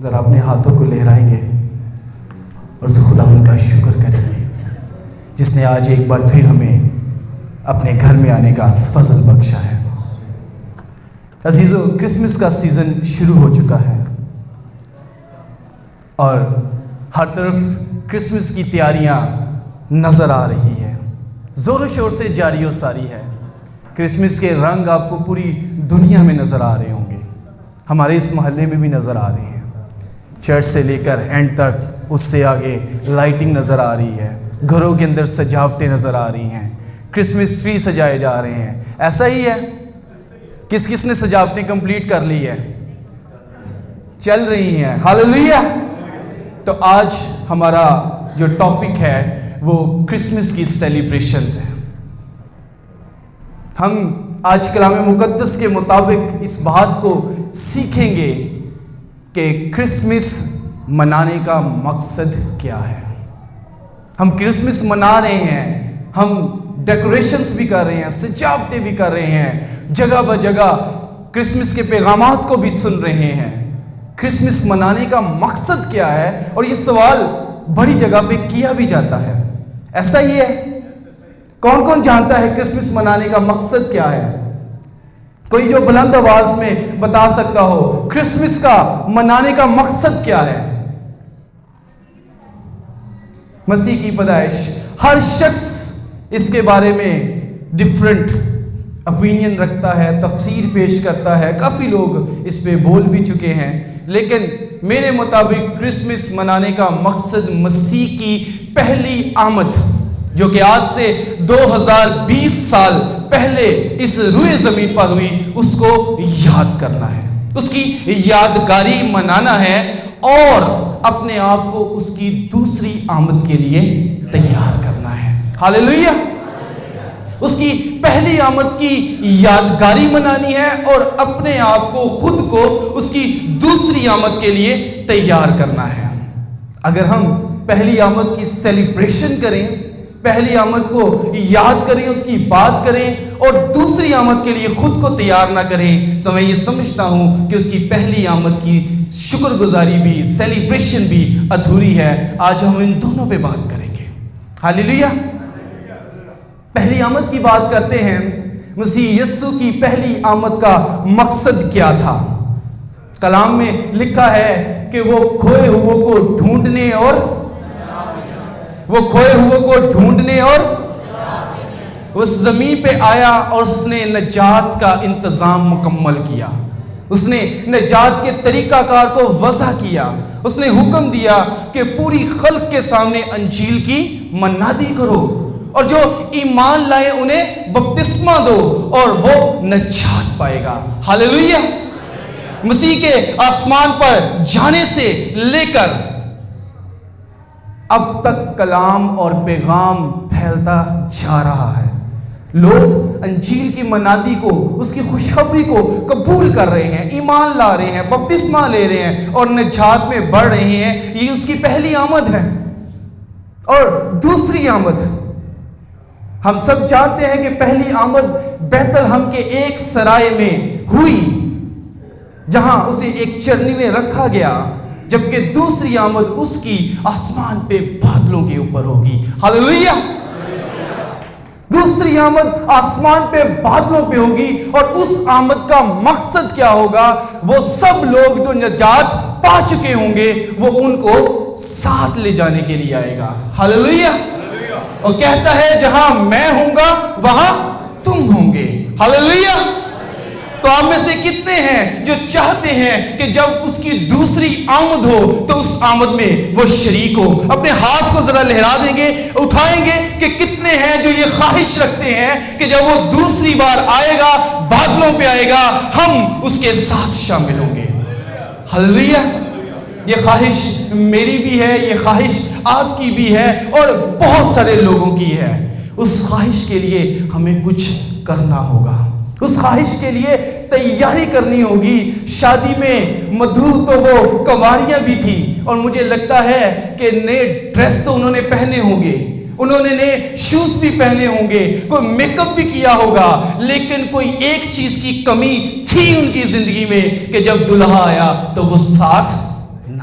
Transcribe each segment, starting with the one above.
ذرا اپنے ہاتھوں کو لہرائیں گے اور خدا ان کا شکر کریں گے جس نے آج ایک بار پھر ہمیں اپنے گھر میں آنے کا فضل بخشا ہے۔ عزیزو، کرسمس کا سیزن شروع ہو چکا ہے اور ہر طرف کرسمس کی تیاریاں نظر آ رہی ہے، زور و شور سے جاری و ساری ہے۔ کرسمس کے رنگ آپ کو پوری دنیا میں نظر آ رہے ہوں گے، ہمارے اس محلے میں بھی نظر آ رہے ہیں، چرچ سے لے کر اینڈ تک، اس سے آگے لائٹنگ نظر آ رہی ہے، گھروں کے اندر سجاوٹیں نظر آ رہی ہیں، کرسمس ٹری سجائے جا رہے ہیں۔ ایسا ہی ہے؟ کس کس نے سجاوٹیں کمپلیٹ کر لی ہے؟ چل رہی ہیں، ہاللیلویا۔ تو آج ہمارا جو ٹاپک ہے وہ کرسمس کی سیلیبریشنز ہیں۔ ہم آج کلام مقدس کے مطابق اس بات کو سیکھیں گے کہ کرسمس منانے کا مقصد کیا ہے۔ ہم کرسمس منا رہے ہیں، ہم ڈیکوریشنز بھی کر رہے ہیں، سجاوٹیں بھی کر رہے ہیں، جگہ بہ جگہ کرسمس کے پیغامات کو بھی سن رہے ہیں۔ کرسمس منانے کا مقصد کیا ہے؟ اور یہ سوال بڑی جگہ پہ کیا بھی جاتا ہے۔ ایسا ہی ہے؟ کون کون جانتا ہے کرسمس منانے کا مقصد کیا ہے؟ کوئی جو بلند آواز میں بتا سکتا ہو کرسمس کا منانے کا مقصد کیا ہے؟ مسیح کی پیدائش۔ ہر شخص اس کے بارے میں ڈیفرنٹ اوپینین رکھتا ہے، تفسیر پیش کرتا ہے، کافی لوگ اس پہ بول بھی چکے ہیں، لیکن میرے مطابق کرسمس منانے کا مقصد مسیح کی پہلی آمد، جو کہ آج سے 2020 سال پہلے اس روئے زمین پر ہوئی، اس کو یاد کرنا ہے، اس کی یادگاری منانا ہے اور اپنے آپ کو اس کی دوسری آمد کے لیے تیار کرنا ہے۔ ہاللیلویا۔ اس کی پہلی آمد کی یادگاری منانی ہے اور اپنے آپ کو، خود کو اس کی دوسری آمد کے لیے تیار کرنا ہے۔ اگر ہم پہلی آمد کی سیلیبریشن کریں، پہلی آمد کو یاد کریں، اس کی بات کریں اور دوسری آمد کے لیے خود کو تیار نہ کریں، تو میں یہ سمجھتا ہوں کہ اس کی پہلی آمد کی شکر گزاری بھی، سیلیبریشن بھی ادھوری ہے۔ آج ہم ان دونوں پہ بات کریں گے۔ ہاللیلویا۔ پہلی آمد کی بات کرتے ہیں۔ مسیح یسوع کی پہلی آمد کا مقصد کیا تھا؟ کلام میں لکھا ہے کہ وہ کھوئے ہوئے کو ڈھونڈنے اور اس زمین پہ آیا اور اس نے نجات کا انتظام مکمل کیا۔ اس نے نجات کے طریقہ کار کو وضع کیا۔ اس نے حکم دیا کہ پوری خلق کے سامنے انجیل کی منادی کرو اور جو ایمان لائے انہیں بپتسمہ دو اور وہ نجات پائے گا۔ ہاللیلویا۔ مسیح کے آسمان پر جانے سے لے کر اب تک کلام اور پیغام پھیلتا جا رہا ہے۔ لوگ انجیل کی منادی کو، اس کی خوشخبری کو قبول کر رہے ہیں، ایمان لا رہے ہیں، بپتسمہ لے رہے ہیں اور نجات میں بڑھ رہے ہیں۔ یہ اس کی پہلی آمد ہے۔ اور دوسری آمد، ہم سب جانتے ہیں کہ پہلی آمد بیت لحم کے ایک سرائے میں ہوئی، جہاں اسے ایک چرنی میں رکھا گیا، جبکہ دوسری آمد اس کی آسمان پہ بادلوں کے اوپر ہوگی۔ ہاللیلویا۔ دوسری آمد آسمان پہ بادلوں پہ ہوگی اور اس آمد کا مقصد کیا ہوگا؟ وہ سب لوگ جو نجات پا چکے ہوں گے وہ ان کو ساتھ لے جانے کے لیے آئے گا۔ ہاللیلویا۔ اور کہتا ہے جہاں میں ہوں گا وہاں تم ہوں گے۔ ہاللیلویا۔ تو آپ میں سے کتنے ہیں جو چاہتے ہیں کہ جب اس کی دوسری آمد ہو تو اس آمد میں وہ شریک ہو؟ اپنے ہاتھ کو ذرا لہرا دیں گے، اٹھائیں گے کہ کتنے ہیں جو یہ خواہش رکھتے ہیں کہ جب وہ دوسری بار آئے گا، بادلوں پہ آئے گا، ہم اس کے ساتھ شامل ہوں گے۔ ہاللیلویا۔ یہ خواہش میری بھی ہے، یہ خواہش آپ کی بھی ہے اور بہت سارے لوگوں کی ہے۔ اس خواہش کے لیے ہمیں کچھ کرنا ہوگا، اس خواہش کے لیے تیاری کرنی ہوگی۔ شادی میں مدھو تو وہ کنواریاں بھی تھی اور مجھے لگتا ہے کہ نئے ڈریس تو انہوں نے پہنے ہوں گے، انہوں نے نئے شوز بھی پہنے ہوں گے، کوئی میک اپ بھی کیا ہوگا، لیکن کوئی ایک چیز کی کمی تھی ان کی زندگی میں کہ جب دلہا آیا تو وہ ساتھ نہ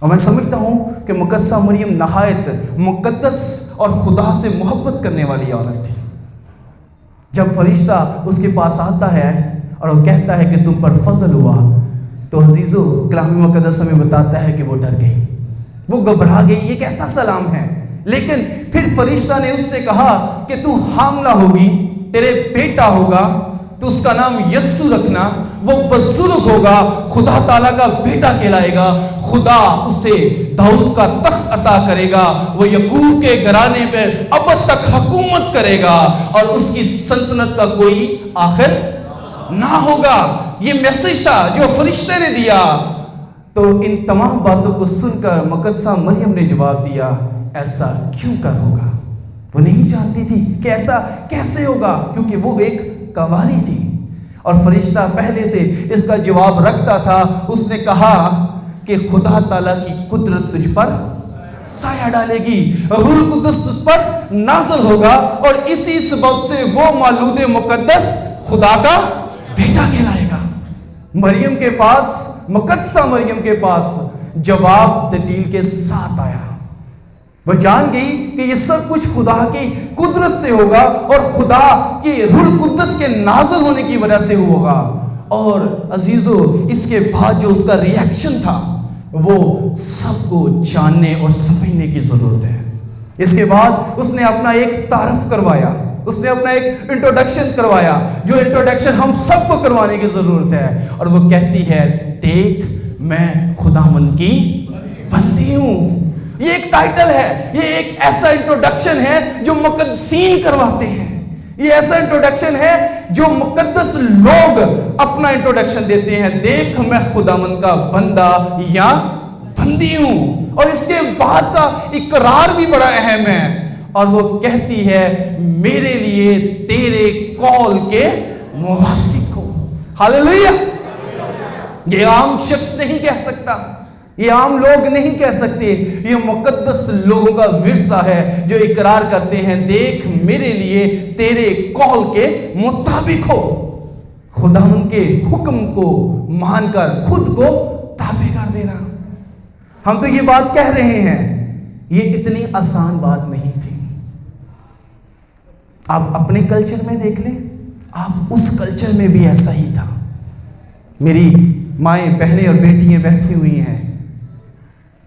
اور میں سمجھتا ہوں کہ مقدسہ مریم نہایت مقدس اور خدا سے محبت کرنے والی عورت تھی۔ جب فرشتہ اس کے پاس آتا ہے اور وہ کہتا ہے کہ تم پر فضل ہوا، تو عزیزو کلام مقدس ہمیں بتاتا ہے کہ وہ ڈر گئی، وہ گھبرا گئی۔ یہ کیسا سلام ہے؟ لیکن پھر فرشتہ نے اس سے کہا کہ تو حاملہ ہوگی، تیرے بیٹا ہوگا، تو اس کا نام یسوع رکھنا، وہ بزرگ ہوگا، خدا تعالیٰ کا بیٹا کہلائے گا، خدا اسے داؤد کا تخت عطا کرے گا، وہ یعقوب کے گھرانے پر ابد تک حکومت کرے گا اور اس کی سلطنت کا کوئی آخر نہ ہوگا۔ یہ میسج تھا جو فرشتے نے دیا۔ تو ان تمام باتوں کو سن کر مقدسہ مریم نے جواب دیا، ایسا کیوں کر ہوگا؟ وہ نہیں جانتی تھی کہ ایسا کیسے ہوگا، کیونکہ وہ ایک کنواری تھی، اور فرشتہ پہلے سے اس کا جواب رکھتا تھا۔ اس نے کہا کہ خدا تعالیٰ کی قدرت تجھ پر سایہ ڈالے گی، روح القدس تجھ پر نازل ہوگا، اور اسی سبب سے وہ مولود مقدس خدا کا بیٹا کہلائے گا۔ مریم کے پاس، مقدسہ مریم کے پاس جواب دلیل کے ساتھ آیا۔ وہ جان گئی کہ یہ سب کچھ خدا کی قدرت سے ہوگا اور خدا کی روح القدس کے نازل ہونے کی وجہ سے ہوگا۔ اور عزیزو اس کے بعد جو اس کا ری ایکشن تھا وہ سب کو جاننے اور سمجھنے کی ضرورت ہے۔ اس کے بعد اس نے اپنا ایک تعارف کروایا، اس نے اپنا ایک انٹروڈکشن کروایا، جو انٹروڈکشن ہم سب کو کروانے کی ضرورت ہے، اور وہ کہتی ہے دیکھ میں خداوند کی بندی ہوں۔ یہ ایک ٹائٹل ہے، یہ ایک ایسا انٹروڈکشن ہے جو مقدسین کرواتے ہیں، یہ ایسا انٹروڈکشن ہے جو مقدس لوگ اپنا انٹروڈکشن دیتے ہیں، دیکھ میں خداوند کا بندہ یا بندی ہوں۔ اور اس کے بعد کا اقرار بھی بڑا اہم ہے، اور وہ کہتی ہے میرے لیے تیرے قول کے موافق ہو۔ ہاللیلویا! یہ عام شخص نہیں کہہ سکتا، یہ عام لوگ نہیں کہہ سکتے، یہ مقدس لوگوں کا ورثہ ہے جو اقرار کرتے ہیں دیکھ میرے لیے تیرے قول کے مطابق ہو۔ خداوند کے حکم کو مان کر خود کو تابع کر دینا۔ ہم تو یہ بات کہہ رہے ہیں، یہ اتنی آسان بات نہیں تھی۔ آپ اپنے کلچر میں دیکھ لیں، آپ اس کلچر میں بھی ایسا ہی تھا۔ میری مائیں، بہنیں اور بیٹیاں بیٹھی ہوئی ہیں،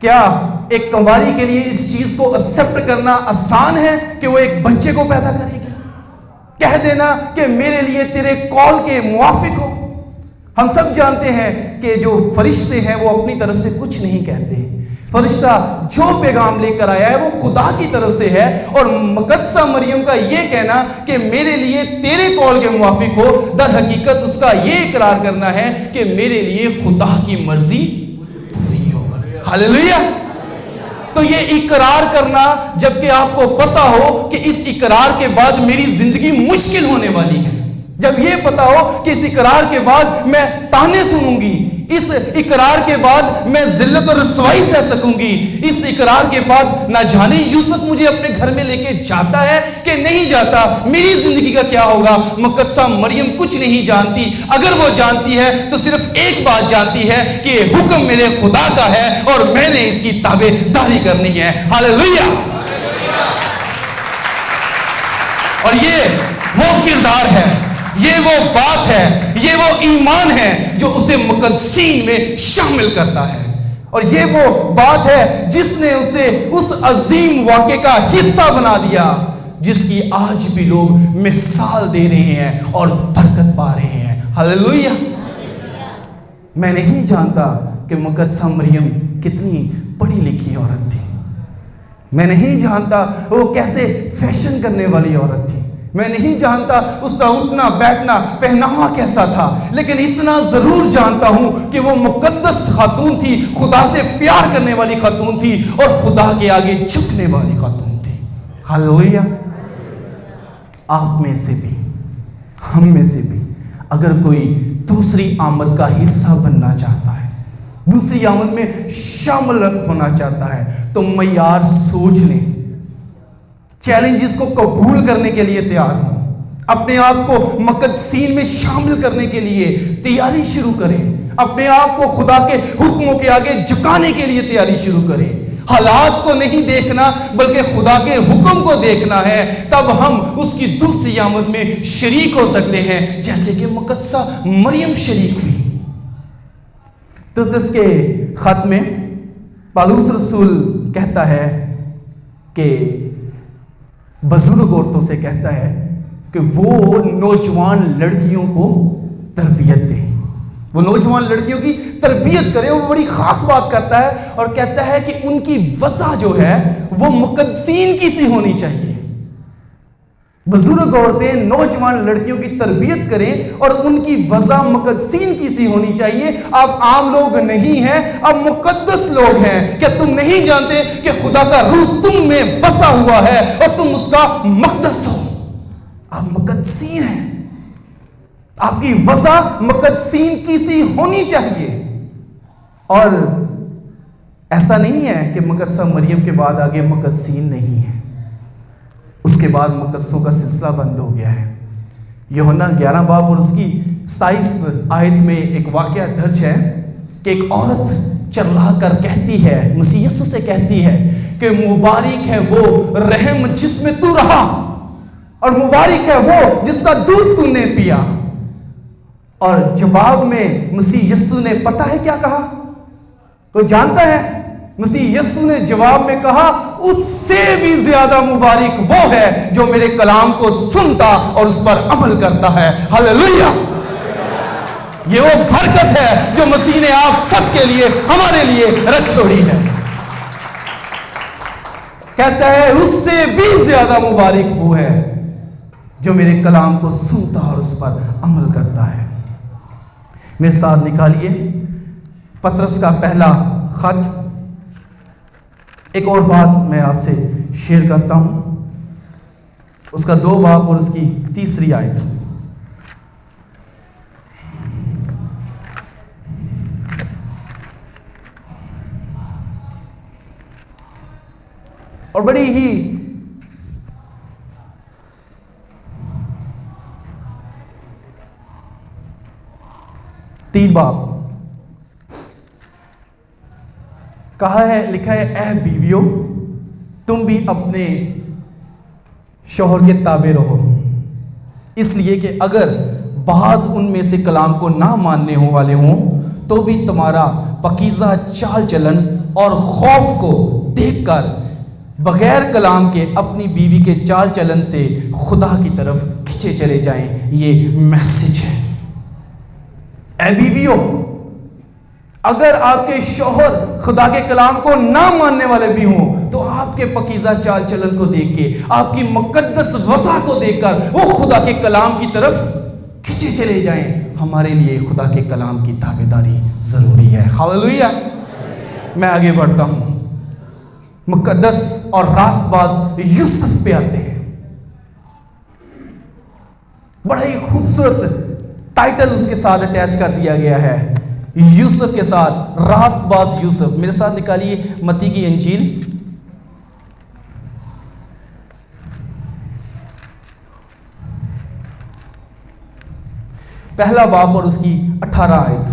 کیا ایک کنواری کے لیے اس چیز کو ایکسپٹ کرنا آسان ہے کہ وہ ایک بچے کو پیدا کرے گی؟ کہہ دینا کہ میرے لیے تیرے قول کے موافق ہو۔ ہم سب جانتے ہیں کہ جو فرشتے ہیں وہ اپنی طرف سے کچھ نہیں کہتے، فرشتہ جو پیغام لے کر آیا ہے وہ خدا کی طرف سے ہے، اور مقدسہ مریم کا یہ کہنا کہ میرے لیے تیرے قول کے موافق ہو، در حقیقت اس کا یہ اقرار کرنا ہے کہ میرے لیے خدا کی مرضی پوری ہو۔ ہاللیلویا! تو یہ اقرار کرنا، جبکہ آپ کو پتا ہو کہ اس اقرار کے بعد میری زندگی مشکل ہونے والی ہے، جب یہ پتا ہو کہ اس اقرار کے بعد میں تانے سنوں گی، اس اقرار کے بعد میں ذلت اور رسوائی سہ سکوں گی، اس اقرار کے بعد نہ جانے یوسف مجھے اپنے گھر میں لے کے جاتا ہے کہ نہیں جاتا، میری زندگی کا کیا ہوگا۔ مقدسہ مریم کچھ نہیں جانتی، اگر وہ جانتی ہے تو صرف ایک بات جانتی ہے کہ یہ حکم میرے خدا کا ہے اور میں نے اس کی تابع داری کرنی ہے۔ ہاللیلویا! اور یہ وہ کردار ہے، یہ وہ بات ہے، یہ وہ ایمان ہے جو اسے مقدسین میں شامل کرتا ہے، اور یہ وہ بات ہے جس نے اسے اس عظیم واقعے کا حصہ بنا دیا جس کی آج بھی لوگ مثال دے رہے ہیں اور برکت پا رہے ہیں۔ ہاللیلویا! میں نہیں جانتا کہ مقدسہ مریم کتنی پڑھی لکھی عورت تھی، میں نہیں جانتا وہ کیسے فیشن کرنے والی عورت تھی، میں نہیں جانتا اس کا اٹھنا بیٹھنا پہناوا کیسا تھا، لیکن اتنا ضرور جانتا ہوں کہ وہ مقدس خاتون تھی، خدا سے پیار کرنے والی خاتون تھی اور خدا کے آگے جھکنے والی خاتون تھی۔ ہاللیلویا! آپ میں سے بھی، ہم میں سے بھی اگر کوئی دوسری آمد کا حصہ بننا چاہتا ہے، دوسری آمد میں شامل ہونا چاہتا ہے، تو معیار سوچ لیں، چیلنجز کو قبول کرنے کے لیے تیار ہوں، اپنے آپ کو مقدسین میں شامل کرنے کے لیے تیاری شروع کریں. اپنے آپ کو خدا کے حکموں کے آگے جھکانے کے لیے تیاری شروع کریں. حالات کو نہیں دیکھنا بلکہ خدا کے حکم کو دیکھنا ہے. تب ہم اس کی دوسری آمد میں شریک ہو سکتے ہیں جیسے کہ مقدسہ مریم شریک ہوئی. تیتوس کے خط میں پالوس رسول کہتا ہے کہ بزرگ عورتوں سے کہتا ہے کہ وہ نوجوان لڑکیوں کو تربیت دے. وہ نوجوان لڑکیوں کی تربیت کرے. اور وہ بڑی خاص بات کرتا ہے اور کہتا ہے کہ ان کی وضع جو ہے وہ مقدسین کی سی ہونی چاہیے. بزرگ عورتیں نوجوان لڑکیوں کی تربیت کریں اور ان کی وضع مقدسین کی سی ہونی چاہیے. آپ عام لوگ نہیں ہیں, آپ مقدس لوگ ہیں. کیا تم نہیں جانتے کہ خدا کا روح تم میں بسا ہوا ہے اور تم اس کا مقدس ہو؟ آپ مقدسین ہیں. آپ کی وضع مقدسین کی سی ہونی چاہیے. اور ایسا نہیں ہے کہ مقدسہ مریم کے بعد آگے مقدسین نہیں ہے. اس کے بعد مقدسوں کا سلسلہ بند ہو گیا ہے. یوحنا 11 باب اور اس کی 27 آیت میں ایک واقعہ درج ہے کہ ایک عورت چرلا کر کہتی ہے, مسیح یسوع سے کہتی ہے کہ مبارک ہے وہ رحم جس میں تو رہا, اور مبارک ہے وہ جس کا دودھ تو نے پیا. اور جواب میں مسیح یسوع نے پتہ ہے کیا کہا؟ وہ جانتا ہے. مسیح یسوع نے جواب میں کہا اس سے بھی زیادہ مبارک وہ ہے جو میرے کلام کو سنتا اور اس پر عمل کرتا ہے. ہلیلویا. یہ وہ برکت ہے جو مسیح نے آپ سب کے لیے, ہمارے لیے رکھ چھوڑی ہے. کہتا ہے اس سے بھی زیادہ مبارک وہ ہے جو میرے کلام کو سنتا اور اس پر عمل کرتا ہے. میرے ساتھ نکالیے پطرس کا پہلا خط. ایک اور بات میں آپ سے شیئر کرتا ہوں, اس کا 2 باب اور اس کی 3 آیت. اور بڑی ہی تین باب کہا ہے, لکھا ہے اے بیویوں تم بھی اپنے شوہر کے تابع رہو, اس لیے کہ اگر بعض ان میں سے کلام کو نہ ماننے والے ہوں تو بھی تمہارا پاکیزہ چال چلن اور خوف کو دیکھ کر بغیر کلام کے اپنی بیوی کے چال چلن سے خدا کی طرف کھینچے چلے جائیں. یہ میسج ہے. اے بیویوں, اگر آپ کے شوہر خدا کے کلام کو نہ ماننے والے بھی ہوں تو آپ کے پاکیزہ چال چلن کو دیکھ کے, آپ کی مقدس وضع کو دیکھ کر وہ خدا کے کلام کی طرف کھینچے چلے جائیں. ہمارے لیے خدا کے کلام کی تابعداری ضروری ہے. ہاللویا. میں آگے بڑھتا ہوں. مقدس اور راست باز یوسف پہ آتے ہیں. بڑا ہی خوبصورت ٹائٹل اس کے ساتھ اٹیچ کر دیا گیا ہے, یوسف کے ساتھ راست باز یوسف. میرے ساتھ نکالیے متی کی انجیل پہلا باب اور اس کی 18 آیت.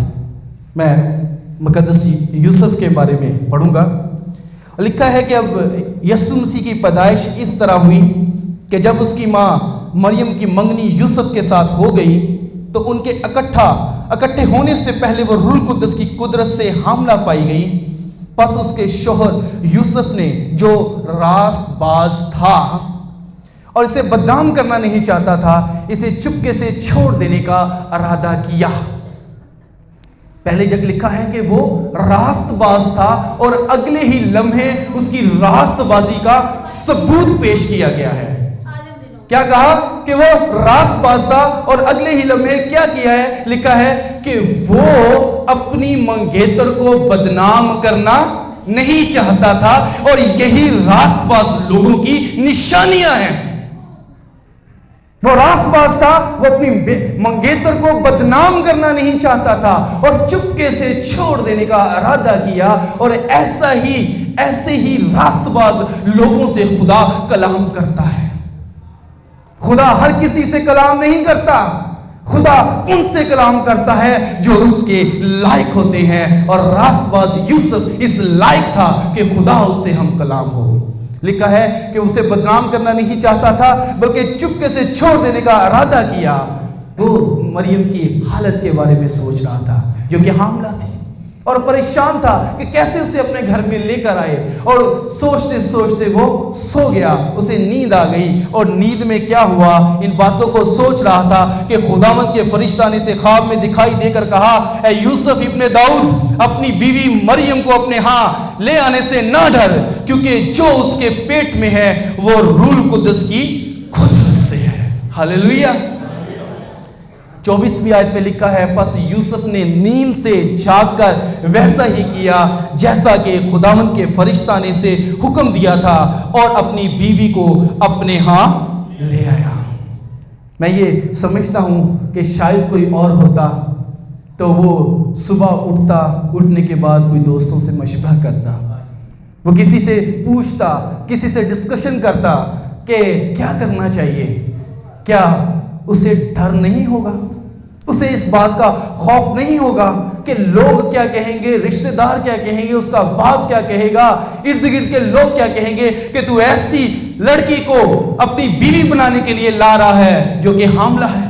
میں مقدس یوسف کے بارے میں پڑھوں گا. لکھا ہے کہ اب یسوع مسیح کی پیدائش اس طرح ہوئی کہ جب اس کی ماں مریم کی منگنی یوسف کے ساتھ ہو گئی تو ان کے اکٹھے ہونے سے پہلے وہ روح القدس کی قدرت سے حاملہ پائی گئی. پس اس کے شوہر یوسف نے جو راست باز تھا اور اسے بدنام کرنا نہیں چاہتا تھا, اسے چپکے سے چھوڑ دینے کا ارادہ کیا. پہلے جب لکھا ہے کہ وہ راست باز تھا اور اگلے ہی لمحے اس کی راست بازی کا ثبوت پیش کیا گیا ہے. کیا کہا کہ وہ راست باز تھا اور اگلے ہی لمحے کیا کیا ہے؟ لکھا ہے کہ وہ اپنی منگیتر کو بدنام کرنا نہیں چاہتا تھا, اور یہی راست باز لوگوں کی نشانیاں ہیں. وہ راست باز تھا, وہ اپنی منگیتر کو بدنام کرنا نہیں چاہتا تھا اور چپکے سے چھوڑ دینے کا ارادہ کیا. اور ایسے ہی راست باز لوگوں سے خدا کلام کرتا ہے. خدا ہر کسی سے کلام نہیں کرتا، خدا ان سے کلام کرتا ہے جو اس کے لائق ہوتے ہیں، اور راست باز یوسف اس لائق تھا کہ خدا اس سے ہم کلام ہو۔ لکھا ہے کہ اسے بدنام کرنا نہیں چاہتا تھا، بلکہ چپکے سے چھوڑ دینے کا ارادہ کیا۔ وہ مریم کی حالت کے بارے میں سوچ رہا تھا جو کہ حاملہ تھی، اور پریشان تھا کہ کیسے اسے اپنے گھر میں لے کر آئے، اور سوچتے سوچتے وہ سو گیا، اسے نیند آ گئی، اور نیند میں کیا ہوا ان باتوں کو سوچ رہا تھا کہ خداوند کے فرشتہ نے اسے خواب میں دکھائی دے کر کہا، اے یوسف ابن داؤد، اپنی بیوی مریم کو اپنے ہاں لے آنے سے نہ ڈر، کیونکہ جو اس کے پیٹ میں ہے وہ روح القدس کی قدرت سے ہے۔ ہاللیلویہ۔ 24ویں آیت میں لکھا ہے، پس یوسف نے نیند سے جاگ کر ویسا ہی کیا جیسا کہ خداوند کے فرشتہ نے اسے حکم دیا تھا، اور اپنی بیوی کو اپنے ہاں لے آیا۔ میں یہ سمجھتا ہوں کہ شاید کوئی اور ہوتا تو وہ صبح اٹھنے کے بعد کوئی دوستوں سے مشورہ کرتا، وہ کسی سے پوچھتا، کسی سے ڈسکشن کرتا کہ کیا کرنا چاہیے۔ کیا اسے ڈر نہیں ہوگا؟ اسے اس بات کا خوف نہیں ہوگا کہ لوگ کیا کہیں گے، رشتہ دار کیا کہیں گے، اس کا باپ کیا کہے گا، ارد گرد کے لوگ کیا کہیں گے کہ تو ایسی لڑکی کو اپنی بیوی بنانے کے لیے لا رہا ہے جو کہ حاملہ ہے؟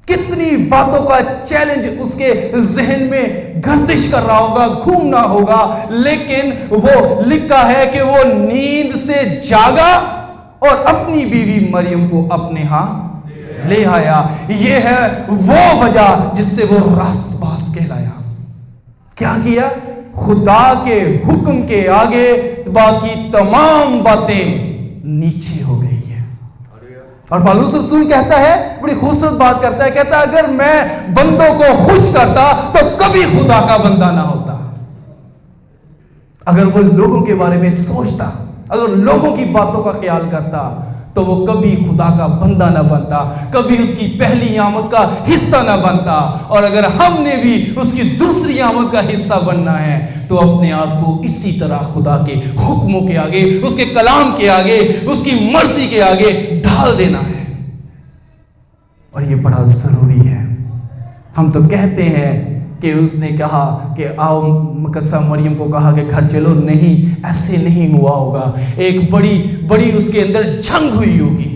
کتنی باتوں کا چیلنج اس کے ذہن میں گردش کر رہا ہوگا، گھومنا ہوگا، لیکن وہ لکھا ہے کہ وہ نیند سے جاگا اور اپنی بیوی مریم کو اپنے ہاں لے آیا۔ یہ ہے وہ وجہ جس سے وہ راست باز کہلایا۔ کیا کیا؟ خدا کے حکم کے آگے باقی تمام باتیں نیچے ہو گئی ہیں۔ اور پالوس رسول کہتا ہے، بڑی خوبصورت بات کرتا ہے، کہتا ہے اگر میں بندوں کو خوش کرتا تو کبھی خدا کا بندہ نہ ہوتا۔ اگر وہ لوگوں کے بارے میں سوچتا، اگر لوگوں کی باتوں کا خیال کرتا تو وہ کبھی خدا کا بندہ نہ بنتا، کبھی اس کی پہلی آمد کا حصہ نہ بنتا۔ اور اگر ہم نے بھی اس کی دوسری آمد کا حصہ بننا ہے تو اپنے آپ کو اسی طرح خدا کے حکموں کے آگے، اس کے کلام کے آگے، اس کی مرضی کے آگے ڈال دینا ہے۔ اور یہ بڑا ضروری ہے۔ ہم تو کہتے ہیں کہ اس نے کہا کہ آؤ، مقدسہ مریم کو کہا کہ گھر چلو، نہیں، ایسے نہیں ہوا ہوگا۔ ایک بڑی اس کے اندر جنگ ہوئی ہوگی،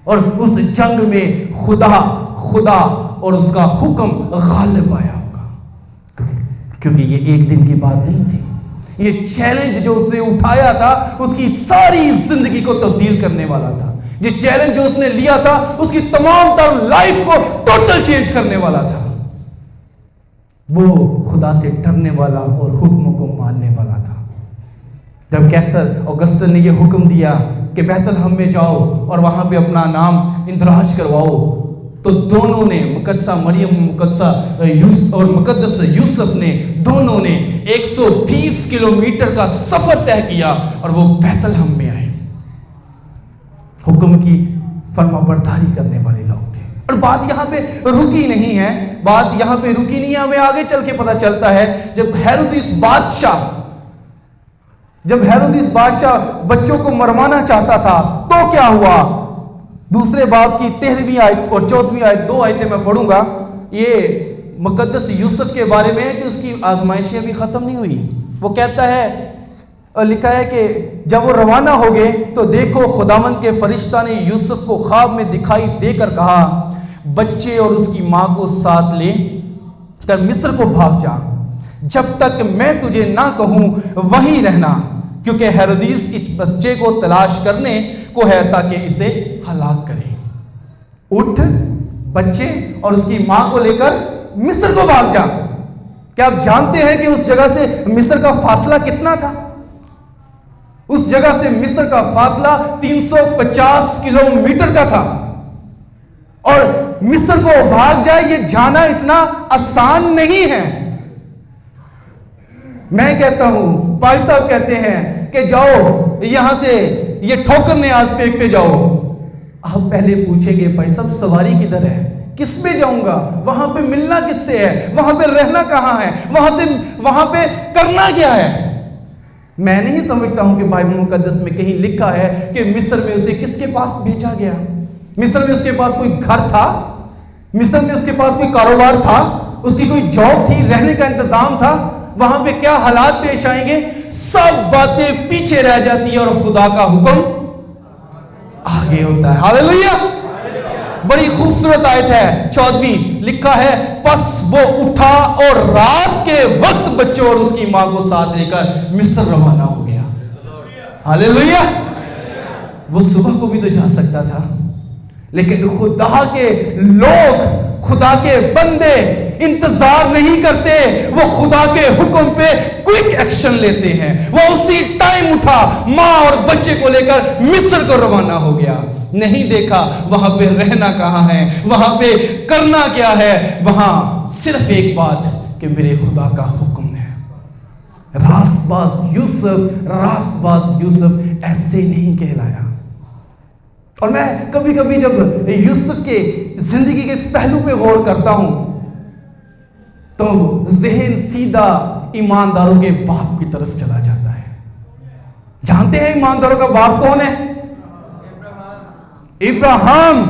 اور اس جنگ میں خدا اور اس کا حکم غالب آیا ہوگا، کیونکہ یہ ایک دن کی بات نہیں تھی۔ یہ چیلنج جو اس نے اٹھایا تھا اس کی ساری زندگی کو تبدیل کرنے والا تھا۔ یہ چیلنج جو اس نے لیا تھا اس کی تمام تر لائف کو ٹوٹل چینج کرنے والا تھا۔ وہ خدا سے ڈرنے والا اور حکموں کو ماننے والا تھا۔ جب کیسر اوگسٹن نے یہ حکم دیا کہ بیت الحم میں جاؤ اور وہاں پہ اپنا نام اندراج کرواؤ، تو دونوں نے، مقدسہ مریم اور مقدس یوسف نے، دونوں نے 120 کلومیٹر کا سفر طے کیا اور وہ بیت الحم میں آئے۔ حکم کی فرما برداری کرنے والے لوگ تھے۔ اور بات یہاں پہ رکی نہیں ہے، بات یہاں پہ رکی نہیں ہے، ہمیں آگے چل کے پتہ چلتا ہے جب ہیرودیس بادشاہ بچوں کو مروانا چاہتا تھا تو کیا ہوا؟ دوسرے باب کی 13ویں آیت اور 14ویں آیت، 2 آیتیں میں پڑھوں گا۔ یہ مقدس یوسف کے بارے میں ہے کہ اس کی آزمائشیں ابھی ختم نہیں ہوئی۔ وہ کہتا ہے، اور لکھا ہے کہ جب وہ روانہ ہو گئے تو دیکھو خداوند کے فرشتہ نے یوسف کو خواب میں دکھائی دے کر کہا، بچے اور اس کی ماں کو ساتھ لے کر مصر کو بھاگ جا، جب تک میں تجھے نہ کہوں وہیں رہنا، کیونکہ ہیرودیس اس بچے کو تلاش کرنے کو ہے تاکہ اسے ہلاک کرے۔ اٹھ، بچے اور اس کی ماں کو لے کر مصر کو بھاگ جا۔ کیا آپ جانتے ہیں کہ اس جگہ سے مصر کا فاصلہ کتنا تھا؟ اس جگہ سے مصر کا فاصلہ 350 کلومیٹر کا تھا، اور مصر کو بھاگ جائے، یہ جانا اتنا آسان نہیں ہے۔ میں کہتا ہوں، پائی صاحب کہتے ہیں کہ جاؤ یہاں سے یہ ٹھوکر نیاز پیک پہ جاؤ۔ آپ پہلے پوچھیں گے بھائی صاحب سواری کدھر ہے، کس پہ جاؤں گا، وہاں پہ ملنا کس سے ہے، وہاں پہ رہنا کہاں ہے، وہاں پہ کرنا کیا ہے؟ میں نہیں سمجھتا ہوں کہ بائبل مقدس میں کہیں لکھا ہے کہ مصر میں اسے کس کے پاس بھیجا گیا۔ مصر میں اس کے پاس کوئی گھر تھا؟ مصر میں اس کے پاس کوئی کاروبار تھا؟ اس کی کوئی جاب تھی؟ رہنے کا انتظام تھا؟ وہاں پہ کیا حالات پیش آئیں گے؟ سب باتیں پیچھے رہ جاتی ہیں اور خدا کا حکم آگے ہوتا ہے. ہاللیلویا. بڑی خوبصورت آیت ہے 14ویں. لکھا ہے پس وہ اٹھا اور رات کے وقت بچوں اور اس کی ماں کو ساتھ لے کر مصر روانہ ہو گیا. ہاللیلویا. وہ صبح کو بھی تو جا سکتا تھا، لیکن خدا کے لوگ، خدا کے بندے انتظار نہیں کرتے، وہ خدا کے حکم پہ کوئک ایکشن لیتے ہیں. وہ اسی ٹائم اٹھا، ماں اور بچے کو لے کر مصر کو روانہ ہو گیا. نہیں دیکھا وہاں پہ رہنا کہاں ہے، وہاں پہ کرنا کیا ہے. وہاں صرف ایک بات کہ میرے خدا کا حکم ہے. راست باز یوسف ایسے نہیں کہلایا. اور میں کبھی کبھی جب یوسف کے زندگی کے اس پہلو پہ غور کرتا ہوں تو ذہن سیدھا ایمانداروں کے باپ کی طرف چلا جاتا ہے. جانتے ہیں ایمانداروں کا باپ کون ہے؟ ابراہیم.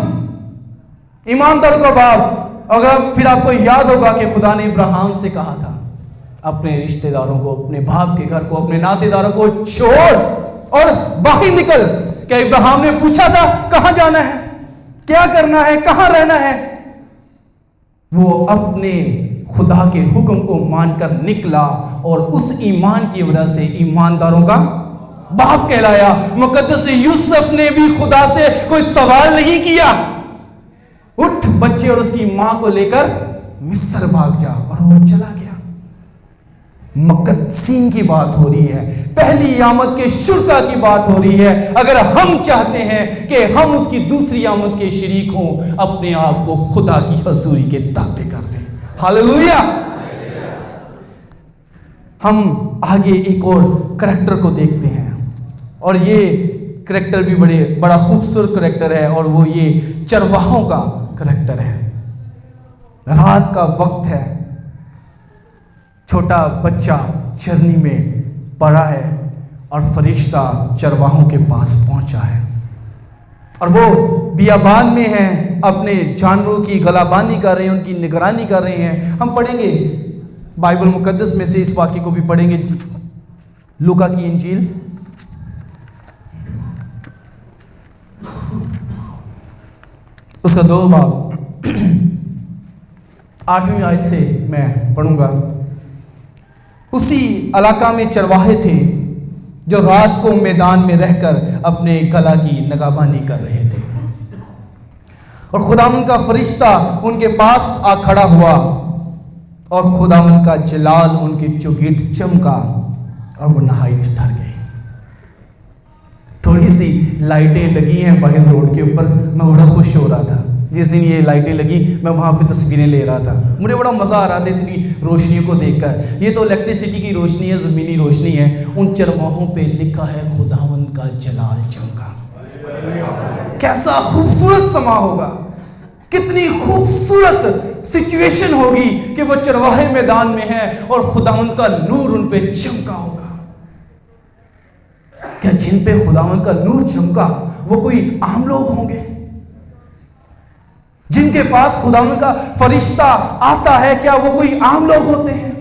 ایمانداروں کا باپ. اگر پھر آپ کو یاد ہوگا کہ خدا نے ابراہیم سے کہا تھا اپنے رشتہ داروں کو، اپنے باپ کے گھر کو، اپنے ناطے داروں کو چھوڑ اور باہر نکل. کیا ابراہیم نے پوچھا تھا کہاں جانا ہے، کیا کرنا ہے، کہاں رہنا ہے؟ وہ اپنے خدا کے حکم کو مان کر نکلا اور اس ایمان کی وجہ سے ایمانداروں کا باپ کہلایا. مقدس یوسف نے بھی خدا سے کوئی سوال نہیں کیا. اٹھ بچے اور اس کی ماں کو لے کر مصر بھاگ جا، اور وہ چلا گیا. مقدسین کی بات ہو رہی ہے، پہلی آمد کے شرکا کی بات ہو رہی ہے. اگر ہم چاہتے ہیں کہ ہم اس کی دوسری آمد کے شریک ہوں، اپنے آپ کو خدا کی حضوری کے تابع کر دیں. ہاللیلویا. ہم آگے ایک اور کریکٹر کو دیکھتے ہیں، اور یہ کریکٹر بھی بڑا خوبصورت کریکٹر ہے، اور وہ یہ چرواہوں کا کریکٹر ہے. رات کا وقت ہے، چھوٹا بچہ چرنی میں پڑا ہے اور فرشتہ چرواہوں کے پاس پہنچا ہے، اور وہ بیابان میں ہیں، اپنے جانوروں کی گلابانی کر رہے ہیں، ان کی نگرانی کر رہے ہیں. ہم پڑھیں گے بائبل مقدس میں سے اس واقعے کو بھی پڑھیں گے. لوکا کی انجیل اس کا 2 باب 8ویں آیت سے میں پڑھوں گا. اسی علاقہ میں چرواہے تھے جو رات کو میدان میں رہ کر اپنے گلا کی نگہبانی کر رہے تھے، اور خداوند کا فرشتہ ان کے پاس آ کھڑا ہوا، اور خداوند کا جلال ان کے چوگرد چمکا، اور وہ نہایت ڈر گئے. تھوڑی سی لائٹیں لگی ہیں باہر روڈ کے اوپر. میں بڑا خوش ہو رہا تھا جس دن یہ لائٹیں لگی، میں وہاں پہ تصویریں لے رہا تھا. مجھے بڑا مزہ آ رہا تھا اتنی روشنیوں کو دیکھ کر. یہ تو الیکٹریسٹی کی روشنی ہے، زمینی روشنی ہے. ان چرواہوں پہ لکھا ہے خداوند کا جلال چمکا. کیسا خوبصورت سما ہوگا، کتنی خوبصورت سچویشن ہوگی کہ وہ چرواہے میدان میں ہیں اور خداوند کا نور ان پہ چمکا ہوگا. کیا جن پہ خداوند کا نور چمکا وہ کوئی عام لوگ ہوں گے؟ جن کے پاس خداوند کا فرشتہ آتا ہے کیا وہ کوئی عام لوگ ہوتے ہیں؟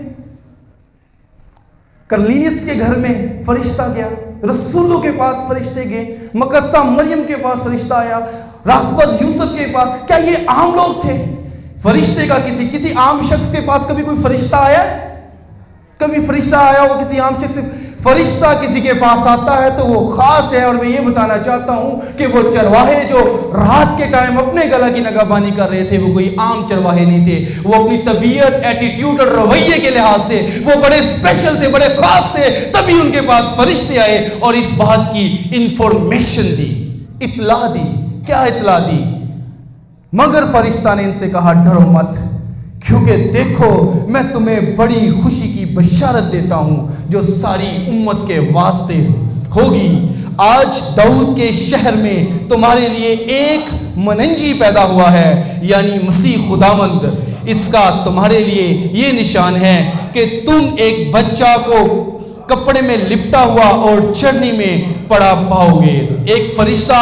کرنیلیس کے گھر میں فرشتہ گیا، رسولوں کے پاس فرشتے گئے، مقدسہ مریم کے پاس فرشتہ آیا، راسبز یوسف کے پاس. کیا یہ عام لوگ تھے؟ فرشتے کا کسی عام شخص کے پاس کبھی کوئی فرشتہ آیا ہے؟ کبھی فرشتہ آیا ہو کسی عام شخص سے؟ فرشتہ کسی کے پاس آتا ہے تو وہ خاص ہے. اور میں یہ بتانا چاہتا ہوں کہ وہ چرواہے جو رات کے ٹائم اپنے گلا کی نگہبانی کر رہے تھے وہ کوئی عام چرواہے نہیں تھے. وہ اپنی طبیعت، ایٹیٹیوڈ اور رویے کے لحاظ سے وہ بڑے اسپیشل تھے، بڑے خاص تھے. تبھی ان کے پاس فرشتے آئے اور اس بات کی انفارمیشن دی، اطلاع دی. کیا اطلاع دی؟ مگر فرشتہ نے ان سے کہا ڈرو مت، کیونکہ دیکھو میں تمہیں بڑی خوشی کی بشارت دیتا ہوں جو ساری امت کے واسطے ہوگی. آج داؤد کے شہر میں تمہارے لیے ایک مننجی پیدا ہوا ہے، یعنی مسیح خداوند. اس کا تمہارے لیے یہ نشان ہے کہ تم ایک بچہ کو کپڑے میں لپٹا ہوا اور چرنی میں پڑا پاؤ گے. ایک فرشتہ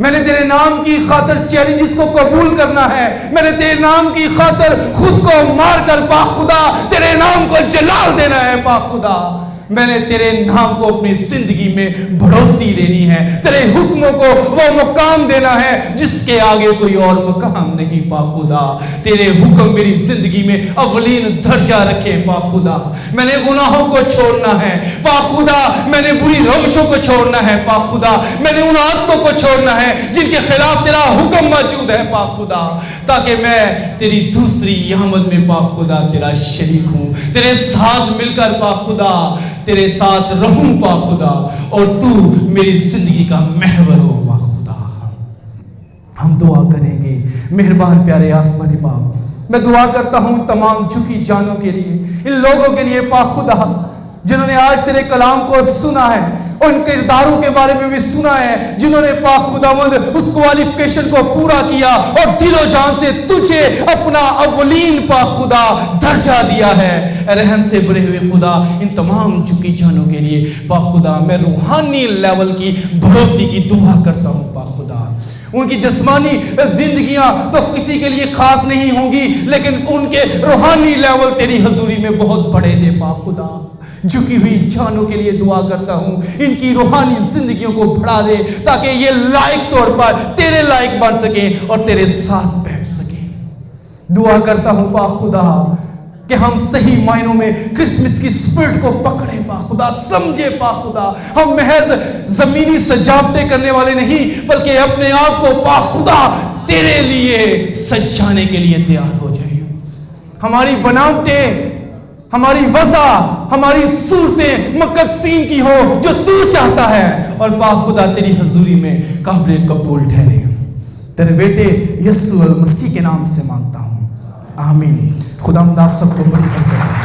میں نے تیرے نام کی خاطر چیلنجز کو قبول کرنا ہے. میں نے تیرے نام کی خاطر خود کو مار کر پاک خدا تیرے نام کو جلال دینا ہے. پاک خدا میں نے تیرے نام کو اپنی زندگی میں بڑھوتی دینی ہے. تیرے حکموں کو وہ مقام دینا ہے جس کے آگے کوئی اور مقام نہیں. پاک خدا تیرے حکم میری زندگی میں اولین درجہ رکھے. پاک خدا میں نے گناہوں کو چھوڑنا ہے. پاک خدا میں نے بری روشوں کو چھوڑنا ہے. پاک خدا میں نے ان عادتوں کو چھوڑنا ہے جن کے خلاف تیرا حکم موجود ہے. پاک خدا تاکہ میں تیری دوسری آمد میں پاک خدا تیرا شریک ہوں, تیرے ساتھ مل کر پاک خدا تیرے ساتھ رہوں. پاک خدا اور تو میری زندگی کا محور ہو. پاک خدا ہم دعا کریں گے. مہربان پیارے آسمانی باپ, میں دعا کرتا ہوں تمام جھکی جانوں کے لیے, ان لوگوں کے لیے پاک خدا جنہوں نے آج تیرے کلام کو سنا ہے, ان کرداروں کے بارے میں بھی سنا ہے جنہوں نے پاک خداوند اس کوالیفیکیشن کو پورا کیا اور دل و جان سے تجھے اپنا اولین پاک خدا درجہ دیا ہے. رحم سے بھرے ہوئے خدا ان تمام جھکی جانوں کے لیے پاک خدا میں روحانی لیول کی بڑھوتی کی دعا کرتا ہوں. پاک خدا ان کی جسمانی زندگیاں تو کسی کے لیے خاص نہیں ہوں گی, لیکن ان کے روحانی لیول تیری حضوری میں بہت بڑے دے. پاک خدا جھکی ہوئی جانوں کے لیے دعا کرتا ہوں, ان کی روحانی زندگیوں کو بڑھا دے تاکہ یہ لائق طور پر تیرے لائق بن سکے اور تیرے ساتھ بیٹھ سکے. دعا کرتا ہوں پاک خدا کہ ہم صحیح معنوں میں کرسمس کی اسپرٹ کو پکڑے. پاک خدا سمجھے. پاک خدا ہم محض زمینی سجاوٹیں کرنے والے نہیں بلکہ اپنے آپ کو پاک خدا تیرے لیے سجانے کے لیے تیار ہو جائیں. ہماری بناوٹیں, ہماری وضع, ہماری صورتیں مقدسین کی ہو جو تو چاہتا ہے, اور پاک خدا تیری حضوری میں قابل قبول ٹھہرے. تیرے بیٹے یسوع المسیح کے نام سے مانگتا ہوں, آمین. خدا آپ سب کو بڑی برکت دے.